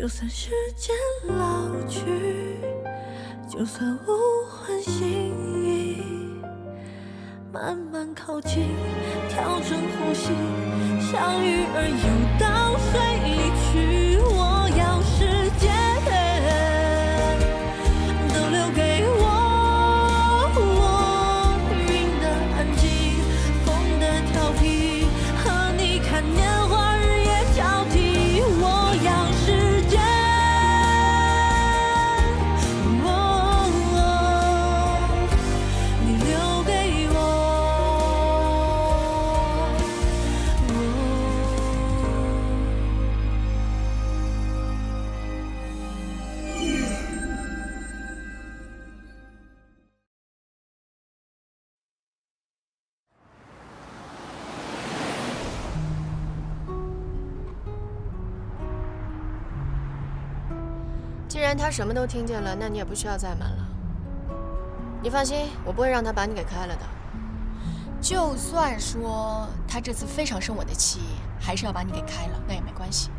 就算时间老去，就算无魂心意，慢慢靠近，调整呼吸，像鱼儿游到水里去。我要时间都留给我，云的安静，风的调皮，和你看年华日夜交替。我要时间，你留给我。既然他什么都听见了，那你也不需要再瞒了。你放心，我不会让他把你给开了的。就算说他这次非常生我的气，还是要把你给开了，那也没关系。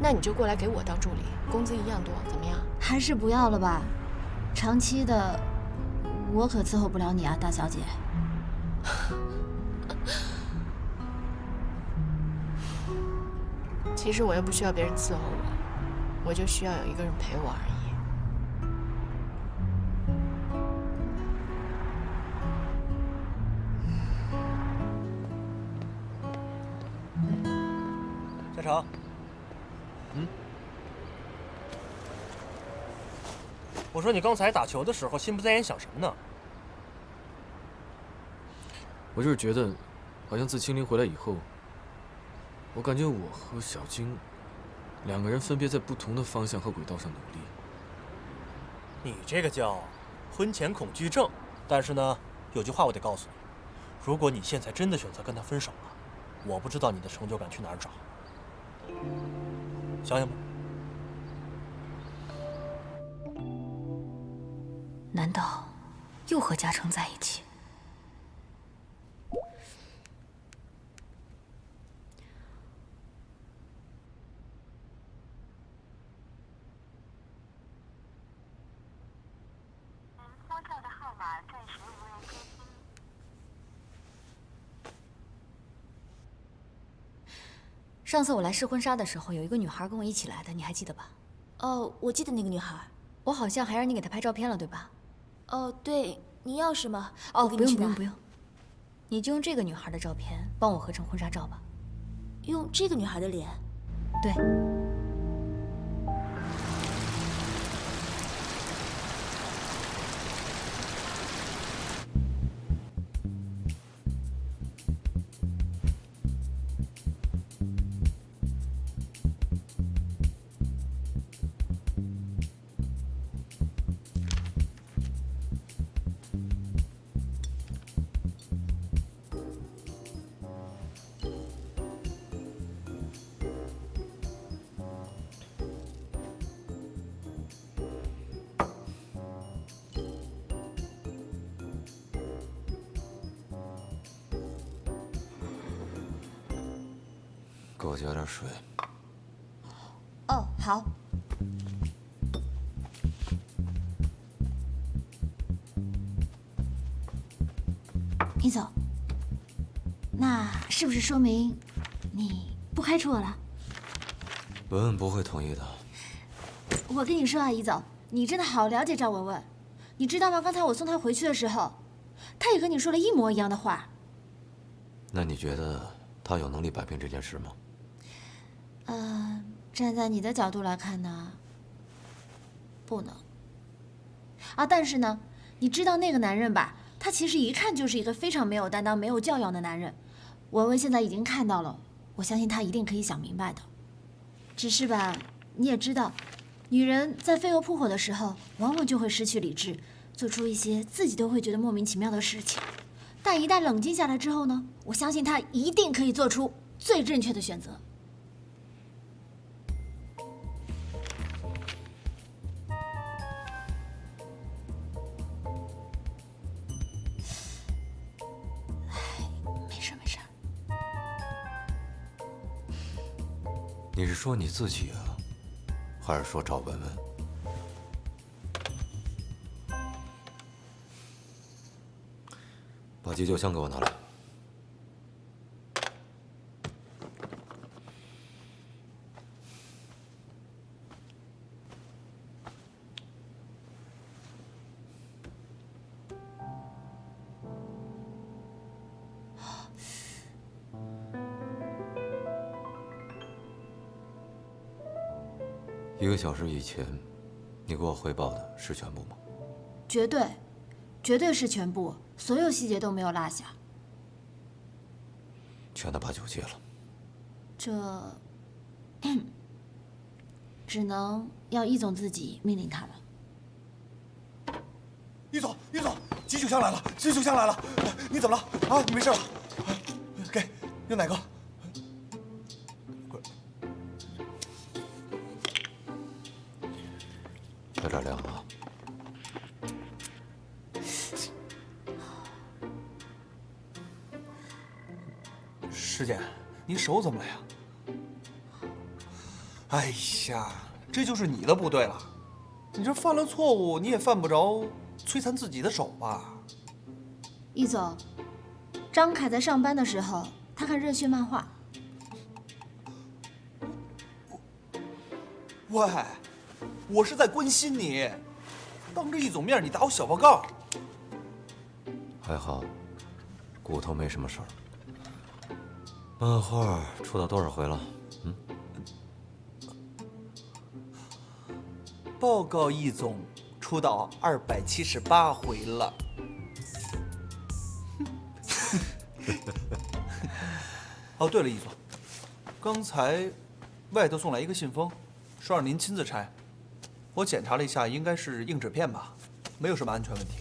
那你就过来给我当助理，工资一样多，怎么样？还是不要了吧，长期的，我可伺候不了你啊，大小姐。其实我又不需要别人伺候我，我就需要有一个人陪我而已。小常，我说你刚才打球的时候心不在焉想什么呢？我就是觉得，好像自青灵回来以后，我感觉我和小晶两个人分别在不同的方向和轨道上努力。你这个叫婚前恐惧症。但是呢，有句话我得告诉你，如果你现在真的选择跟他分手了，我不知道你的成就感去哪儿找。想想吧。难道又和嘉诚在一起？拨叫的号码暂时无人接听。上次我来试婚纱的时候，有一个女孩跟我一起来的，你还记得吧？哦，我记得那个女孩。我好像还让你给她拍照片了，对吧？哦，对，你要什么？哦，不用不用不用，你就用这个女孩的照片帮我合成婚纱照吧。用这个女孩的脸？对。给我加点水。哦，好。你走，那是不是说明你不开除我了？文文不会同意的。我跟你说啊，怡总，你真的好了解赵文文，你知道吗？刚才我送她回去的时候，她也和你说了一模一样的话。那你觉得他有能力摆平这件事吗？站在你的角度来看呢，不能。啊，但是呢，你知道那个男人吧？他其实一看就是一个非常没有担当、没有教养的男人。文文现在已经看到了，我相信他一定可以想明白的。只是吧，你也知道，女人在飞蛾扑火的时候，往往就会失去理智，做出一些自己都会觉得莫名其妙的事情。但一旦冷静下来之后呢，我相信他一定可以做出最正确的选择。你是说你自己啊？还是说找文文？把急救箱给我拿来。1个小时以前，你给我汇报的是全部吗？绝对，绝对是全部，所有细节都没有落下。劝他把酒戒了。这，只能要易总自己命令他了。易总，急救箱来了，急救箱来了！你怎么了？啊，你没事吧？给，有哪个？有点凉啊。师姐，你手怎么了呀？哎呀，这就是你的不对了。你这犯了错误，你也犯不着摧残自己的手吧？易总，张凯在上班的时候，他看热血漫画。喂，我是在关心你，当着易总面你打我小报告。还好，骨头没什么事儿。漫画出到多少回了？报告易总，出到278回了。哦，对了，易总，刚才外头送来一个信封，说让您亲自拆。我检查了一下，应该是硬纸片吧，没有什么安全问题。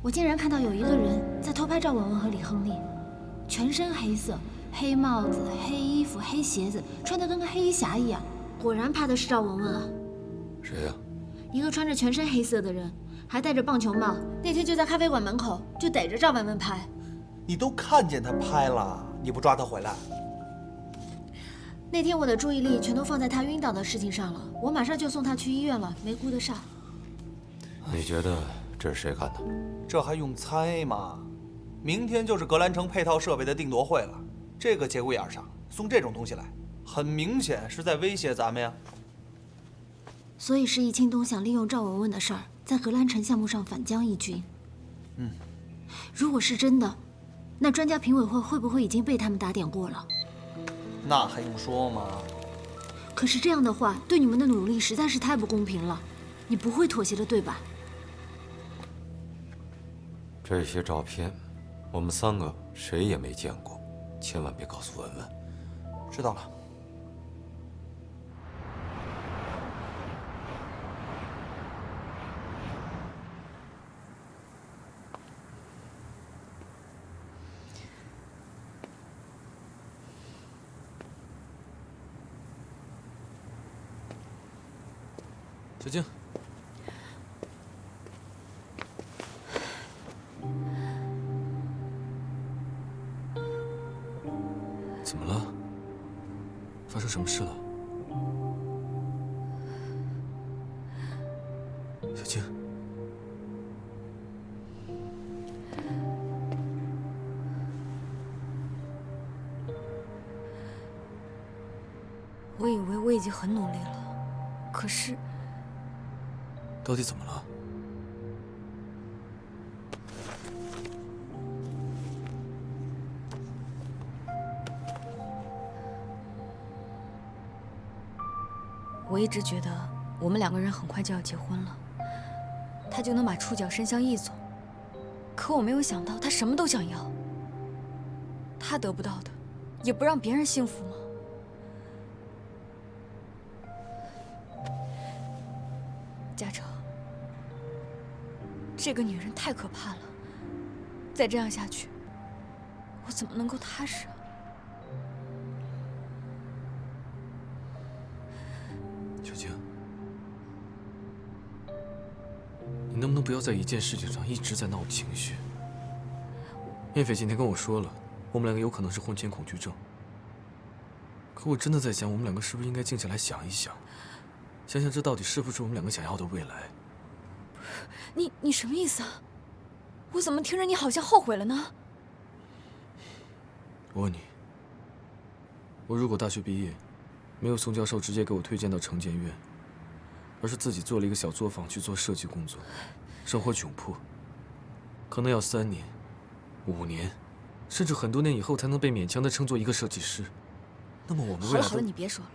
我竟然看到有一个人在偷拍赵文文和李亨利，全身黑色，黑帽子、黑衣服、黑鞋子，穿得跟个黑衣侠一样。果然拍的是赵文文啊！谁呀？一个穿着全身黑色的人，还戴着棒球帽，那天就在咖啡馆门口就逮着赵文文拍。你都看见他拍了，你不抓他回来？那天我的注意力全都放在他晕倒的事情上了，我马上就送他去医院了，没顾得上。你觉得这是谁干的？这还用猜吗？明天就是格兰城配套设备的定夺会了，这个节骨眼上送这种东西来，很明显是在威胁咱们呀。所以施一清东想利用赵文文的事儿，在格兰城项目上反将一军。如果是真的，那专家评委会不会已经被他们打点过了？那还用说吗？可是这样的话，对你们的努力实在是太不公平了。你不会妥协的，对吧？这些照片，我们3个谁也没见过，千万别告诉文文。知道了。小静，怎么了？发生什么事了？小静，我以为我已经很努力了，可是到底怎么了？我一直觉得我们2个人很快就要结婚了，他就能把触角伸向易总。可我没有想到，他什么都想要。他得不到的，也不让别人幸福吗？嘉诚，这个女人太可怕了，再这样下去，我怎么能够踏实啊？小静，你能不能不不要在一件事情上一直在闹情绪。燕斐今天跟我说了，我们两个有可能是婚前恐惧症。可我真的在想，我们两个是不是应该静下来想一想，想想这到底是不是我们两个想要的未来？你什么意思啊？我怎么听着你好像后悔了呢？我问你，我如果大学毕业，没有宋教授直接给我推荐到城建院，而是自己做了一个小作坊去做设计工作，生活窘迫，可能要3年、5年，甚至很多年以后才能被勉强的称作一个设计师。那么我们未来……好了，你别说了，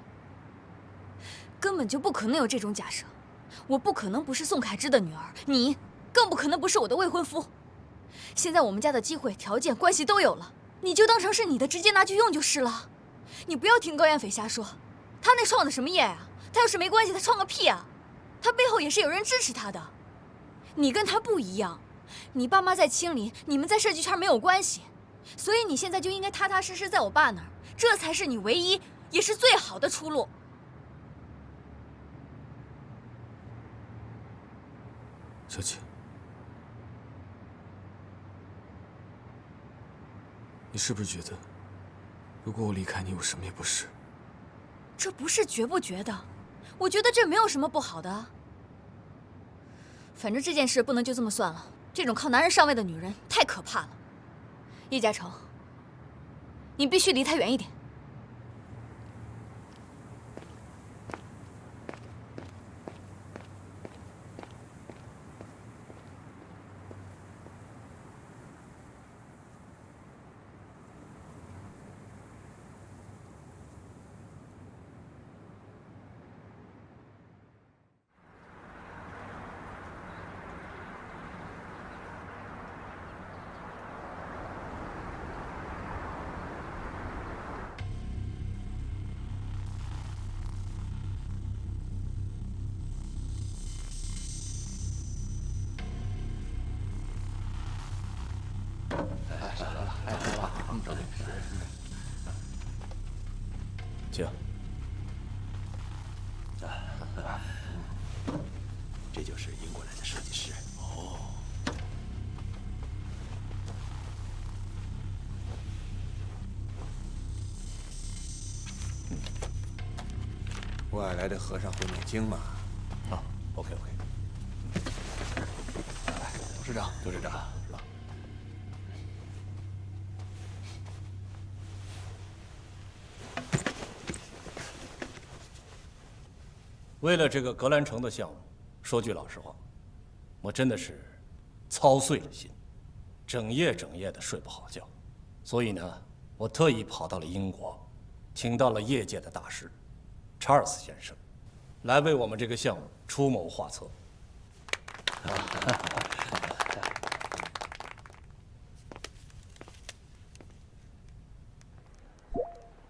根本就不可能有这种假设。我不可能不是宋凯之的女儿，你更不可能不是我的未婚夫。现在我们家的机会、条件、关系都有了，你就当成是你的，直接拿去用就是了。你不要听高彦斐瞎说，他那创的什么业啊？他要是没关系，他创个屁啊！他背后也是有人支持他的。你跟他不一样，你爸妈在清理，你们在设计圈没有关系，所以你现在就应该踏踏实实在我爸那儿，这才是你唯一也是最好的出路。小姐，你是不是觉得，如果我离开你，我什么也不是？这不是觉不觉得，我觉得这没有什么不好的。反正这件事不能就这么算了，这种靠男人上位的女人太可怕了。叶嘉诚，你必须离他远一点。请。这就是英国来的设计师。哦。外来的和尚会念经嘛？啊 ，OK。董事长，董事长。为了这个格兰城的项目，说句老实话，我真的是操碎了心，整夜的睡不好觉。所以呢，我特意跑到了英国，请到了业界的大师查尔斯先生，来为我们这个项目出谋划策。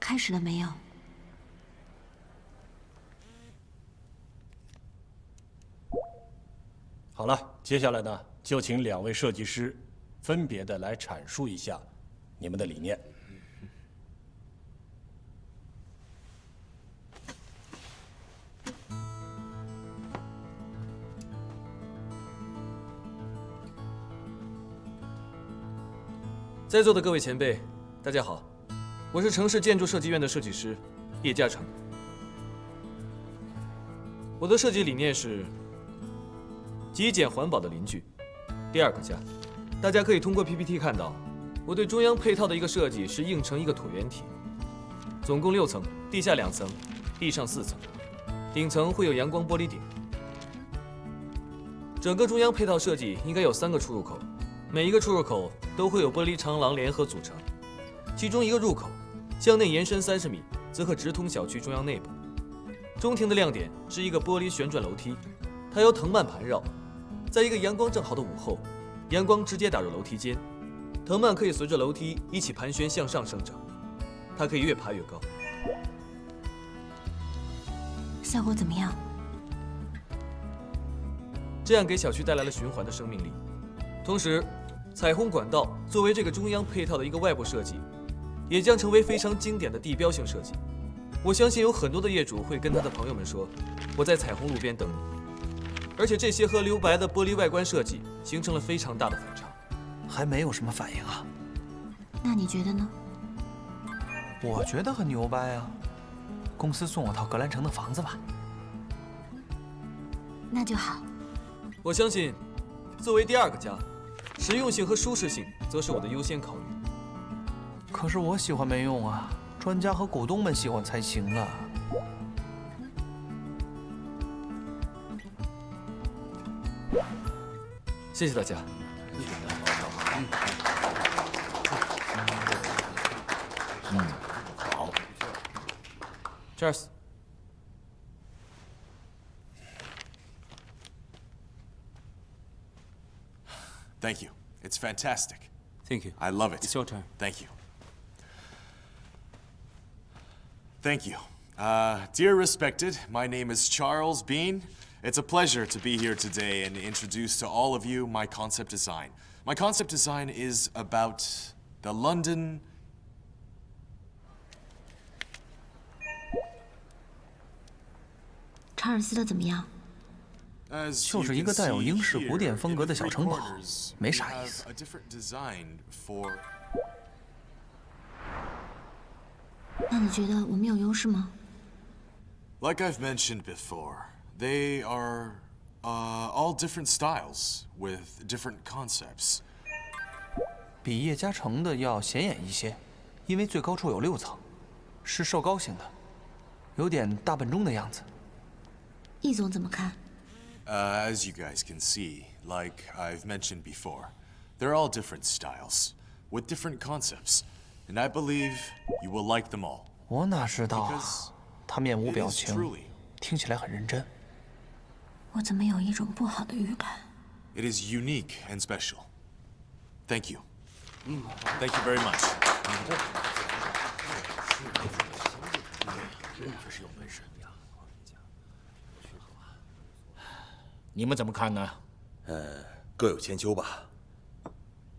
开始了没有？好了，接下来呢，就请2位设计师分别的来阐述一下你们的理念。在座的各位前辈，大家好，我是城市建筑设计院的设计师叶嘉诚。我的设计理念是极简环保的邻居，第2个家。大家可以通过 PPT 看到，我对中央配套的一个设计是硬成一个椭圆体，总共6层，地下2层，地上4层，顶层会有阳光玻璃顶。整个中央配套设计应该有3个出入口，每一个出入口都会有玻璃长廊联合组成，其中一个入口向内延伸30米，则可直通小区中央内部。中庭的亮点是一个玻璃旋转楼梯，它由藤蔓盘绕。在一个阳光正好的午后，阳光直接打入楼梯间，藤蔓可以随着楼梯一起盘旋向上生长，它可以越爬越高。效果怎么样？这样给小区带来了循环的生命力。同时，彩虹管道作为这个中央配套的一个外部设计，也将成为非常经典的地标性设计。我相信有很多的业主会跟他的朋友们说：“我在彩虹路边等你。”而且这些和留白的玻璃外观设计形成了非常大的反差。还没有什么反应啊？那你觉得呢？我觉得很牛掰啊！公司送我套格兰城的房子吧。那就好。我相信，作为第二个家，实用性和舒适性则是我的优先考虑。可是我喜欢没用啊，专家和股东们喜欢才行啊。谢谢大家。好。Cheers。Thank you. It's fantastic. Thank you. I love it. It's your turn. Thank you. Thank you. Dear respected, my name is Charles Bean. It's a pleasure to be here today and introduce to all of you my concept design. My concept design is about the London... 查尔斯的怎么样？就是一个带有英式古典风格的小城堡，没啥意思。那你觉得我们有优势吗？ Like I've mentioned before, they are all different styles with different concepts. 比叶嘉诚的要显眼一些，因为最高处有6层，是瘦高型的，有点大笨钟的样子。易总怎么看？ As you guys can see, like I've mentioned before, they're all different styles with different concepts, and I believe you will like them all. 我哪知道啊？他面无表情，听起来很认真。我怎么有一种不好的预感？ It is unique and special. Thank you. Thank you very much. 你们怎么看呢？各有千秋吧。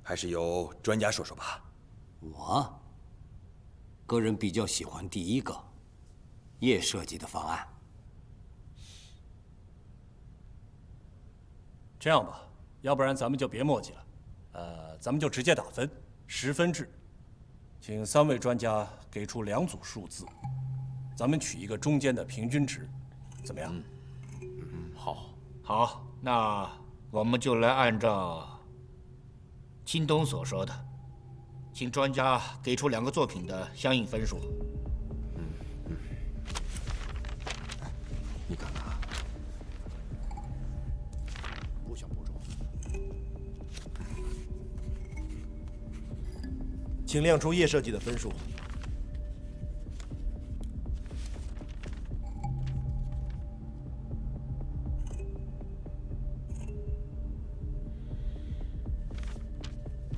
还是由专家说说吧。我个人比较喜欢第一个叶设计的方案。这样吧，要不然咱们就别墨迹了，咱们就直接打分，10分制，请3位专家给出2组数字，咱们取一个中间的平均值，怎么样？好。好，那我们就来按照京东所说的，请专家给出2个作品的相应分数。你看看啊，不想播种。请亮出叶设计的分数。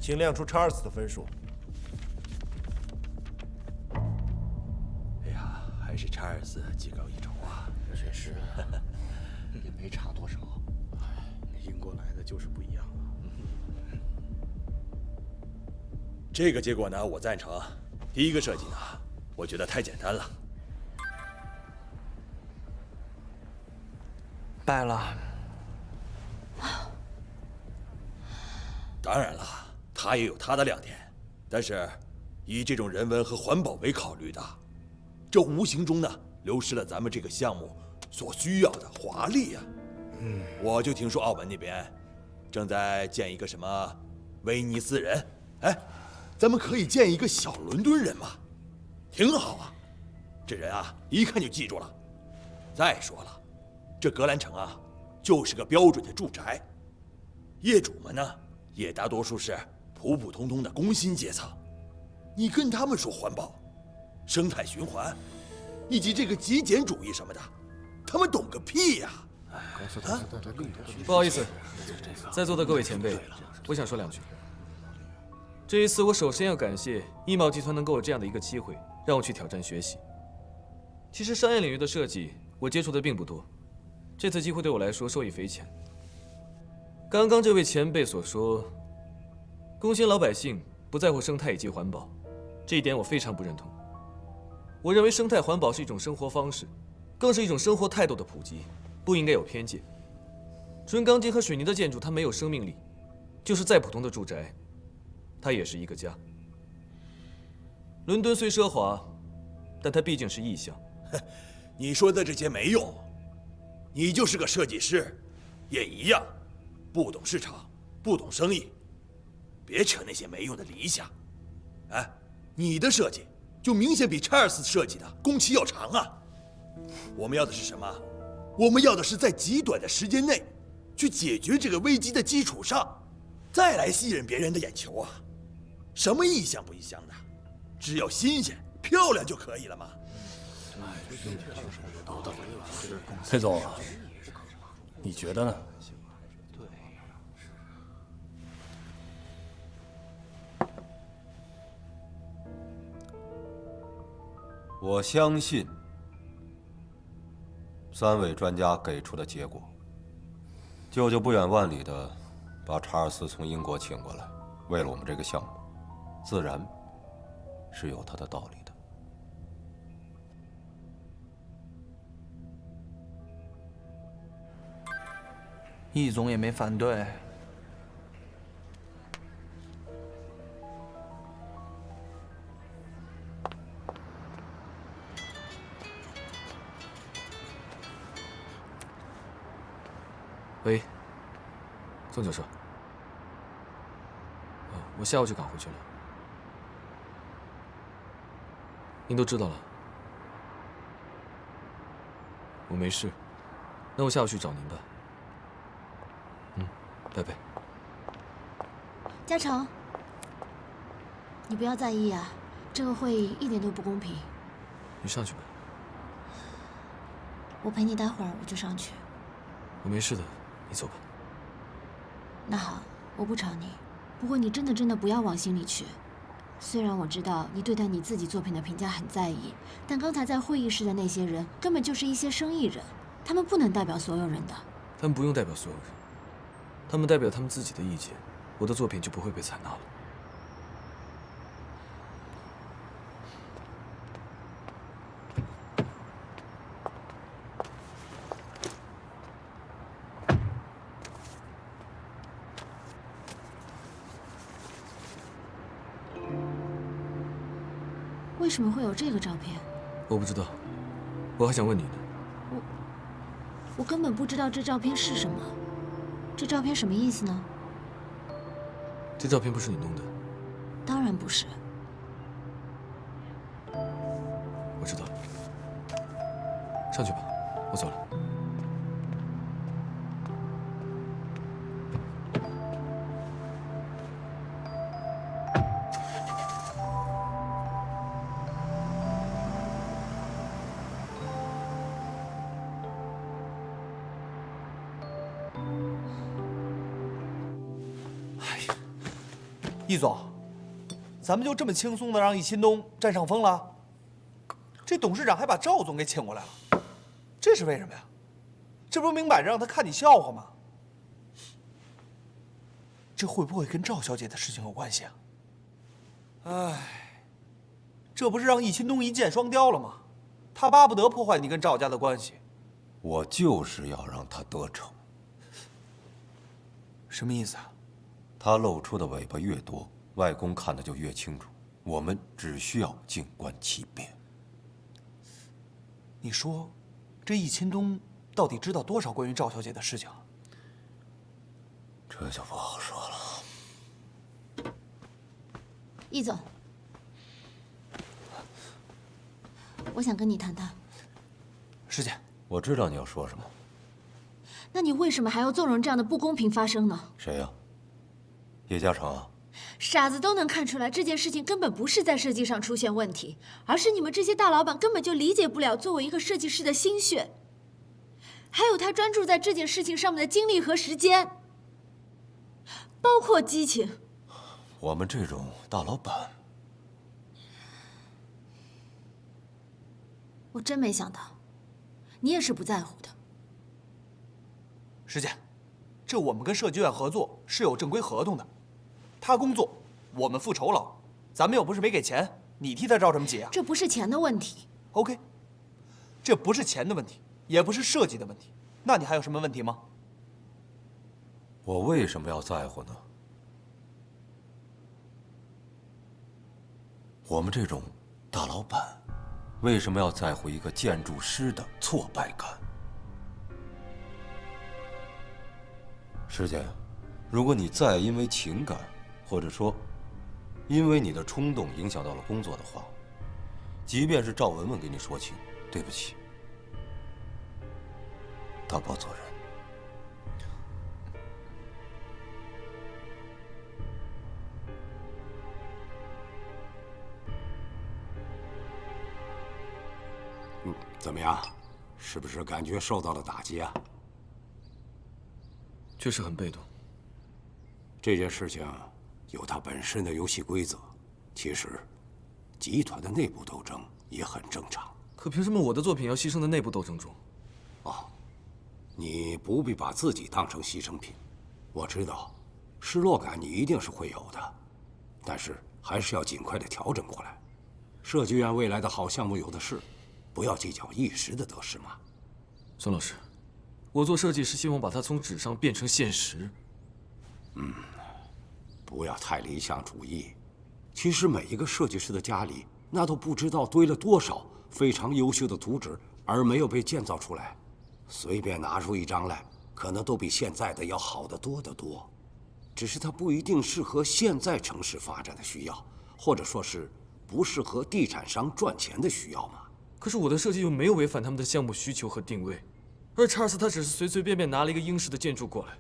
请亮出查尔斯的分数。哎呀，还是查尔斯技高一筹啊！确实，也没差多少。英国来的就是不一样啊。这个结果呢，我赞成。第一个设计呢，我觉得太简单了。败了。当然了。它也有它的亮点，但是以这种人文和环保为考虑的，这无形中呢流失了咱们这个项目所需要的华丽呀。我就听说澳门那边正在建一个什么威尼斯人，哎，咱们可以建一个小伦敦人嘛，挺好啊。这人啊一看就记住了。再说了，这格兰城啊就是个标准的住宅，业主们呢也大多数是普普通通的工薪阶层，你跟他们说环保、生态循环，以及这个极简主义什么的，他们懂个屁呀！不好意思，在座的各位前辈，我想说2句。这一次，我首先要感谢易茂集团能给我这样的一个机会，让我去挑战学习。其实商业领域的设计，我接触的并不多，这次机会对我来说受益匪浅。刚刚这位前辈所说，工薪老百姓不在乎生态以及环保，这一点我非常不认同。我认为生态环保是一种生活方式，更是一种生活态度的普及，不应该有偏见。纯钢筋和水泥的建筑，它没有生命力；就是再普通的住宅，它也是一个家。伦敦虽奢华，但它毕竟是异乡。你说的这些没用，你就是个设计师，也一样，不懂市场，不懂生意，别扯那些没用的理想。哎，你的设计就明显比查尔斯设计的工期要长啊！我们要的是什么？我们要的是在极短的时间内，去解决这个危机的基础上，再来吸引别人的眼球啊！什么异乡不异乡的，只要新鲜漂亮就可以了嘛。裴总，你觉得呢？我相信3位专家给出的结果。舅舅不远万里的把查尔斯从英国请过来，为了我们这个项目，自然是有他的道理的。易总也没反对。喂，宋教授，我下午就赶回去了。您都知道了，我没事，那我下午去找您吧。拜拜。嘉诚，你不要在意啊，这个会议一点都不公平。你上去吧。我陪你待会儿，我就上去。我没事的，你走吧。那好，我不吵你。不过你真的不要往心里去。虽然我知道你对待你自己作品的评价很在意，但刚才在会议室的那些人根本就是一些生意人，他们不能代表所有人的。他们不用代表所有人，他们代表他们自己的意见，我的作品就不会被采纳了。为什么会有这个照片？我不知道，我还想问你呢。我根本不知道这照片是什么。这照片什么意思呢？这照片不是你弄的？当然不是。我知道了。上去吧，我走了。易总，咱们就这么轻松的让易新东占上风了？这董事长还把赵总给请过来了，这是为什么呀？这不明摆着让他看你笑话吗？这会不会跟赵小姐的事情有关系啊？哎，这不是让易新东一箭双雕了吗？他巴不得破坏你跟赵家的关系。我就是要让他得逞。什么意思啊？他露出的尾巴越多，外公看得就越清楚。我们只需要静观其变。你说，这易秦东到底知道多少关于赵小姐的事情？这就不好说了。易总，我想跟你谈谈。师姐，我知道你要说什么。那你为什么还要纵容这样的不公平发生呢？谁呀？叶嘉诚啊？傻子都能看出来，这件事情根本不是在设计上出现问题，而是你们这些大老板根本就理解不了作为一个设计师的心血，还有他专注在这件事情上面的精力和时间，包括激情。我们这种大老板，我真没想到，你也是不在乎的。师姐，这我们跟设计院合作是有正规合同的，他工作，我们付酬劳，咱们又不是没给钱，你替他着什么急啊？这不是钱的问题。OK， 这不是钱的问题，也不是设计的问题，那你还有什么问题吗？我为什么要在乎呢？我们这种大老板，为什么要在乎一个建筑师的挫败感？师姐，如果你再因为情感，或者说因为你的冲动影响到了工作的话，即便是赵文文给你说情，对不起，他不要做人。怎么样？是不是感觉受到了打击啊？确实很被动。这件事情有它本身的游戏规则，其实集团的内部斗争也很正常。可凭什么我的作品要牺牲在内部斗争中？哦，你不必把自己当成牺牲品。我知道，失落感你一定是会有的，但是还是要尽快的调整过来。设计院未来的好项目有的是，不要计较一时的得失嘛。孙老师，我做设计是希望把它从纸上变成现实。不要太理想主义。其实每一个设计师的家里，那都不知道堆了多少非常优秀的图纸，而没有被建造出来。随便拿出一张来，可能都比现在的要好得多得多。只是它不一定适合现在城市发展的需要，或者说是不适合地产商赚钱的需要嘛。可是我的设计又没有违反他们的项目需求和定位，而查尔斯他只是随随便便拿了一个英式的建筑过来，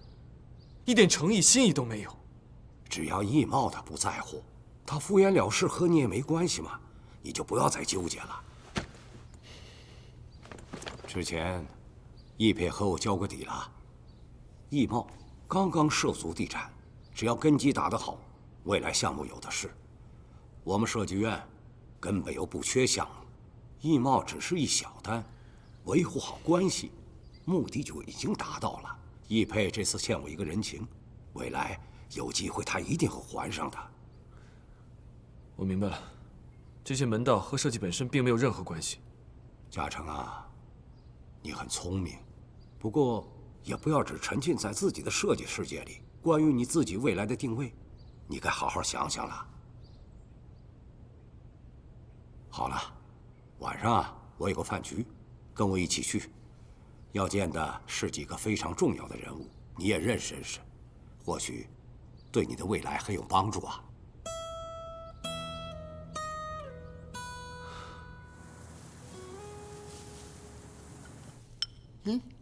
一点诚意心意都没有。只要易茂他不在乎，他敷衍了事和你也没关系嘛，你就不要再纠结了。之前，易佩和我交过底了，易茂刚刚涉足地产，只要根基打得好，未来项目有的是。我们设计院根本又不缺项目，易茂只是一小单，维护好关系，目的就已经达到了。易佩这次欠我一个人情，未来有机会他一定会还上的。我明白了，这些门道和设计本身并没有任何关系。嘉诚啊，你很聪明，不过也不要只沉浸在自己的设计世界里。关于你自己未来的定位，你该好好想想了。好了，晚上啊，我有个饭局，跟我一起去。要见的是几个非常重要的人物，你也认识认识，或许对你的未来很有帮助啊。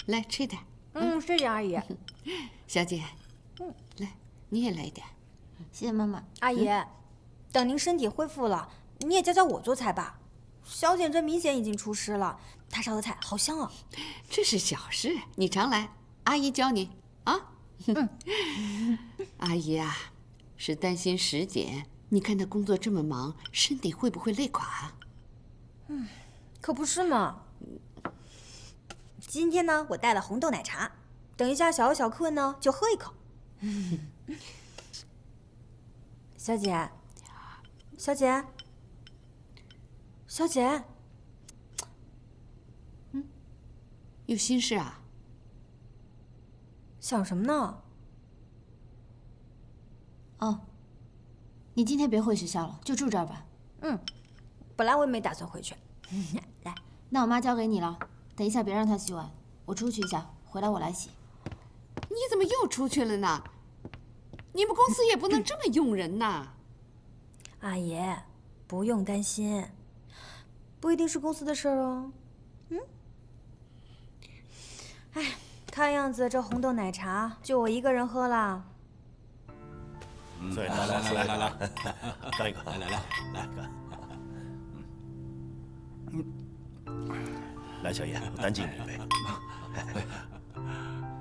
来吃点。谢谢阿姨。小姐，来，你也来一点。谢谢妈妈。阿姨，等您身体恢复了，你也教教我做菜吧。小姐这明显已经出师了，她烧的菜好香啊。这是小事，你常来，阿姨教你啊。阿姨啊，是担心石姐，你看她工作这么忙，身体会不会累垮？可不是嘛。今天呢，我带了红豆奶茶，等一下小客呢就喝一口。小姐，小姐，小姐，有心事啊？想什么呢？哦，你今天别回学校了，就住这儿吧。本来我也没打算回去。来，那我妈交给你了，等一下别让她洗碗，我出去一下，回来我来洗。你怎么又出去了呢？你们公司也不能这么用人呐。阿姨，不用担心，不一定是公司的事儿哦。哎，看样子这红豆奶茶就我一个人喝了。来，干一个，来个。来，小叶，我单敬你一杯。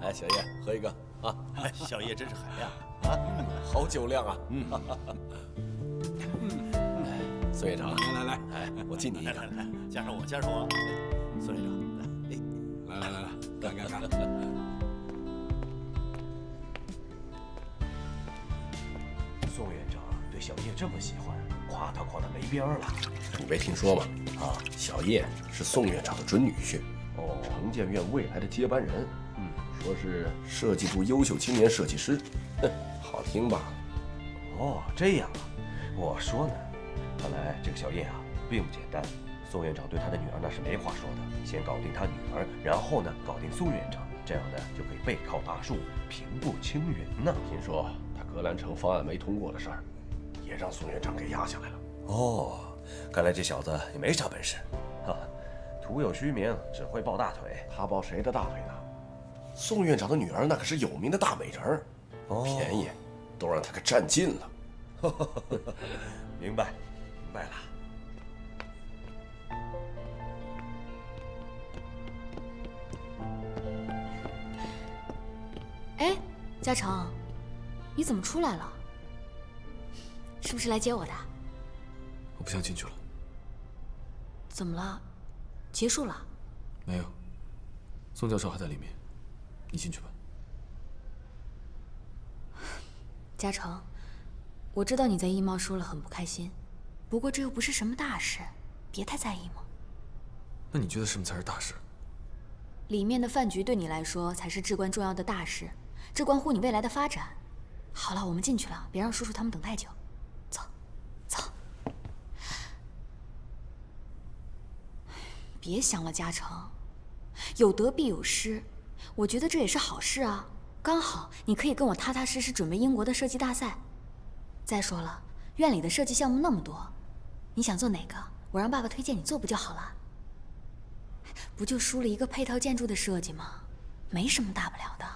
来，小叶，喝一个啊！哎，小叶真是海量啊，好酒量啊！孙院长，来，哎，我敬你一个，来，加上我，孙院长，来，干！宋院长对小叶这么喜欢，夸他没边儿了。你没听说吗？小叶是宋院长的准女婿，城建院未来的接班人。说是设计部优秀青年设计师，哼，好听吧？哦，这样啊，我说呢，看来这个小叶啊并不简单。宋院长对他的女儿那是没话说的，先搞定他女儿，然后呢搞定宋院长，这样呢就可以背靠大树，平步青云呢。听说他格兰城方案没通过的事儿，也让宋院长给压下来了。哦，看来这小子也没啥本事，哈，徒有虚名，只会抱大腿。他抱谁的大腿呢？宋院长的女儿那可是有名的大美人儿，便宜都让他给占尽了。明白了。哎，嘉诚，你怎么出来了？是不是来接我的？我不想进去了。怎么了？结束了？没有，宋教授还在里面，你进去吧。嘉诚，我知道你在艺贸输了很不开心，不过这又不是什么大事，别太在意嘛。那你觉得什么才是大事？里面的饭局对你来说才是至关重要的大事，这关乎你未来的发展。好了，我们进去了，别让叔叔他们等太久。走，走。别想了，嘉诚，有得必有失，我觉得这也是好事啊。刚好你可以跟我踏踏实实准备英国的设计大赛。再说了，院里的设计项目那么多，你想做哪个，我让爸爸推荐你做不就好了？不就输了一个配套建筑的设计吗？没什么大不了的。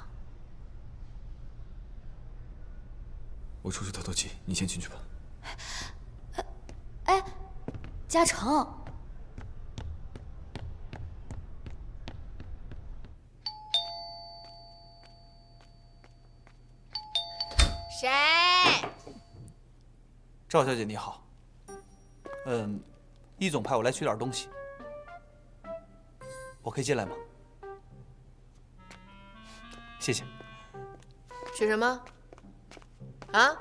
我出去透透气，你先进去吧。哎，嘉诚。谁？赵小姐你好。易总派我来取点东西，我可以进来吗？谢谢。取什么？啊？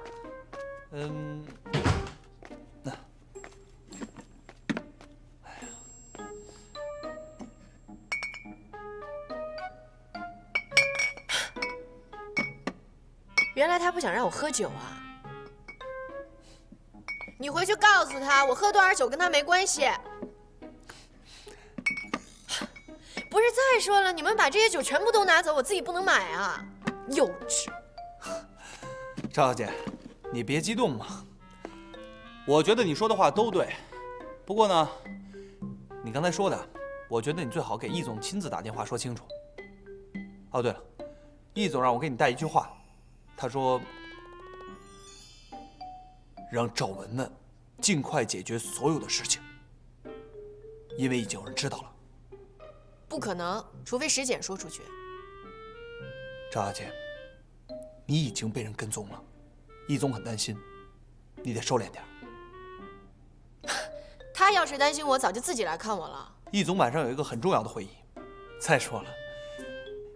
原来他不想让我喝酒啊！你回去告诉他，我喝多少酒跟他没关系。不是，再说了，你们把这些酒全部都拿走，我自己不能买啊！幼稚。赵小姐，你别激动嘛。我觉得你说的话都对，不过呢，你刚才说的，我觉得你最好给易总亲自打电话说清楚。哦，对了，易总让我给你带一句话，他说让赵文文尽快解决所有的事情，因为已经有人知道了。不可能，除非石简说出去。赵小姐，你已经被人跟踪了，易总很担心，你得收敛点。他要是担心我，早就自己来看我了。易总晚上有一个很重要的会议。再说了，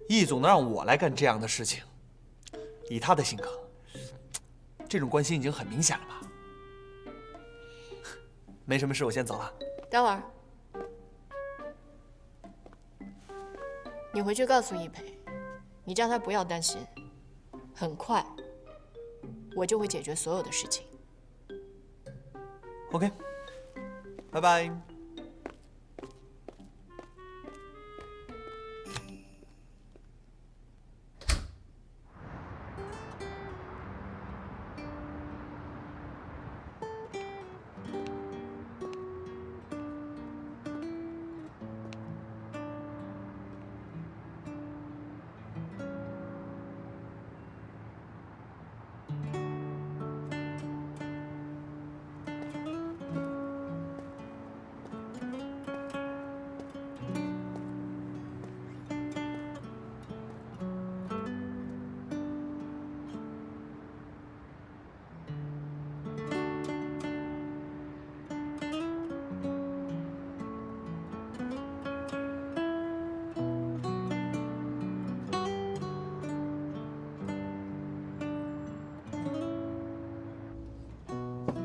易总能让我来干这样的事情，以他的性格，这种关系已经很明显了吧？没什么事，我先走了。等会儿，你回去告诉易培，你叫他不要担心，很快我就会解决所有的事情。OK， 拜拜。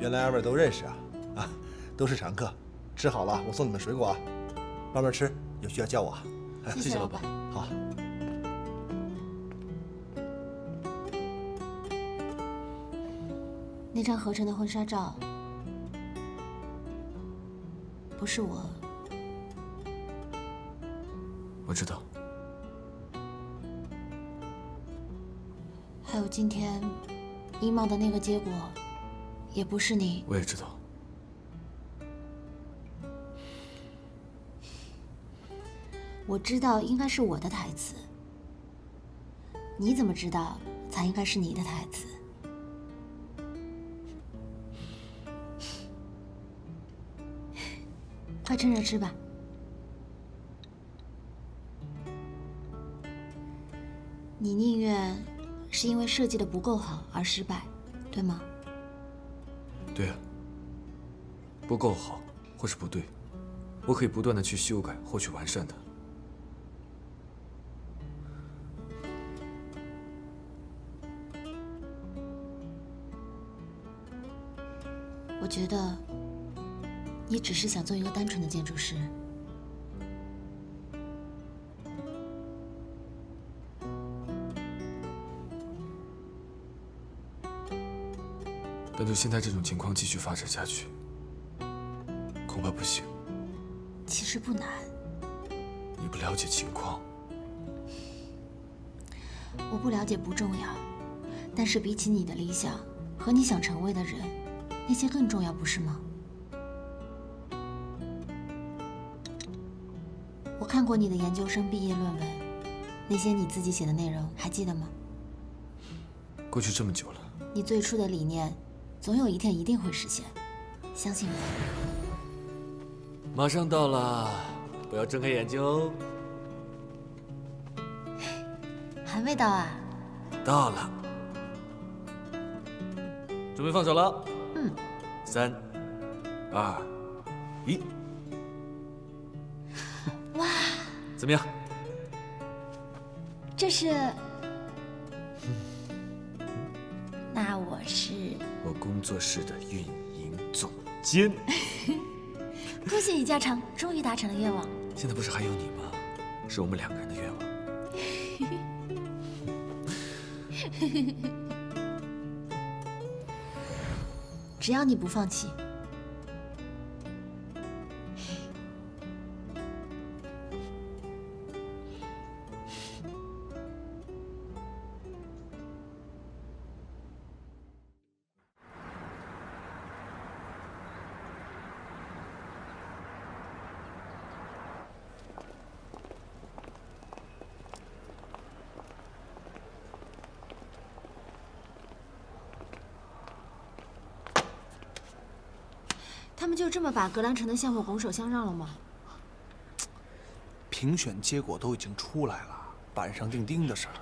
原来二位都认识啊！啊，都是常客。吃好了，我送你们水果啊，慢慢吃，有需要叫我啊。谢谢老板。好。那张合成的婚纱照不是我。我知道。还有今天衣帽的那个结果，也不是你。我也知道。我知道应该是我的台词，你怎么知道才应该是你的台词？快趁热吃吧。你宁愿是因为设计的不够好而失败，对吗？对啊，不够好或是不对，我可以不断的去修改或去完善它。我觉得你只是想做一个单纯的建筑师。但就现在这种情况继续发展下去，恐怕不行。其实不难。你不了解情况。我不了解不重要，但是比起你的理想和你想成为的人，那些更重要，不是吗？我看过你的研究生毕业论文，那些你自己写的内容还记得吗？过去这么久了，你最初的理念，总有一天一定会实现，相信我。马上到了，不要睁开眼睛哦。还没到啊？到了，准备放手了。嗯。3、2、1。哇！怎么样？这是……那我是我工作室的运营总监。恭喜李嘉诚，终于达成了愿望。现在不是还有你吗？是我们2个人的愿望。只要你不放弃。他们就这么把格兰城的项目拱手相让了吗？评选结果都已经出来了，板上钉钉的事儿。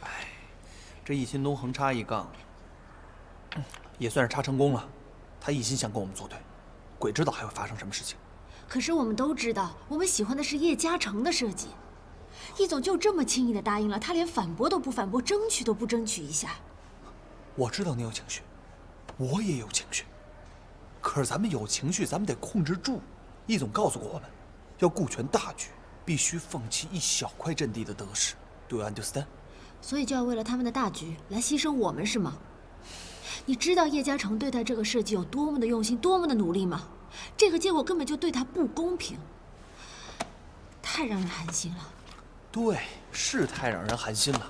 哎，这易新东横插一杠，也算是插成功了。他一心想跟我们作对，鬼知道还会发生什么事情。可是我们都知道，我们喜欢的是叶嘉诚的设计。易总就这么轻易的答应了，他连反驳都不反驳，争取都不争取一下。我知道你有情绪，我也有情绪。可是咱们有情绪，咱们得控制住。易总告诉过我们，要顾全大局，必须放弃一小块阵地的得失。Do you understand？ 所以就要为了他们的大局来牺牲我们，是吗？你知道叶嘉诚对待这个设计有多么的用心，多么的努力吗？这个结果根本就对他不公平，太让人寒心了。对，是太让人寒心了。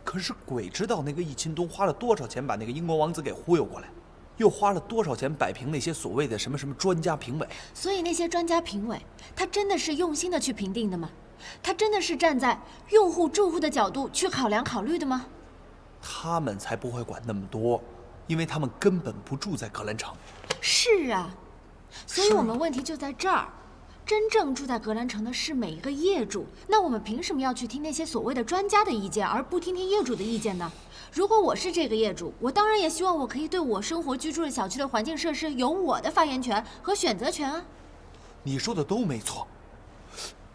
可是鬼知道那个易钦东花了多少钱把那个英国王子给忽悠过来。又花了多少钱摆平那些所谓的什么什么专家评委？所以那些专家评委，他真的是用心的去评定的吗？他真的是站在用户住户的角度去考量考虑的吗？他们才不会管那么多，因为他们根本不住在格兰城。是啊，所以我们问题就在这儿。真正住在格兰城的是每一个业主，那我们凭什么要去听那些所谓的专家的意见，而不听听业主的意见呢？如果我是这个业主，我当然也希望我可以对我生活居住的小区的环境设施有我的发言权和选择权啊。你说的都没错，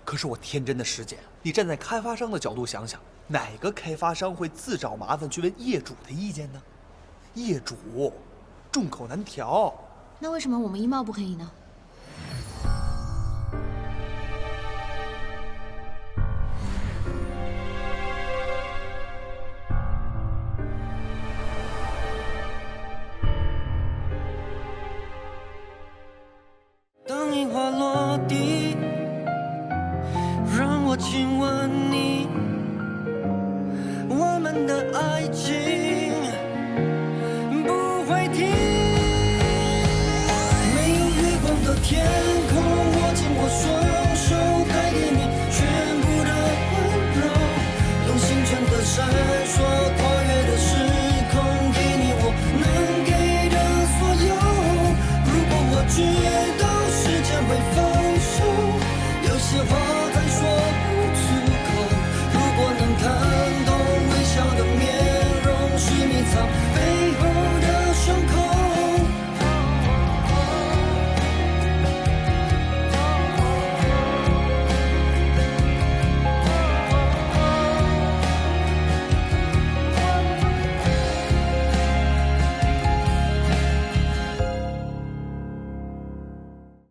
可是我天真的师姐，你站在开发商的角度想想，哪个开发商会自找麻烦去问业主的意见呢？业主众口难调。那为什么我们衣帽不可以呢？到底，让我亲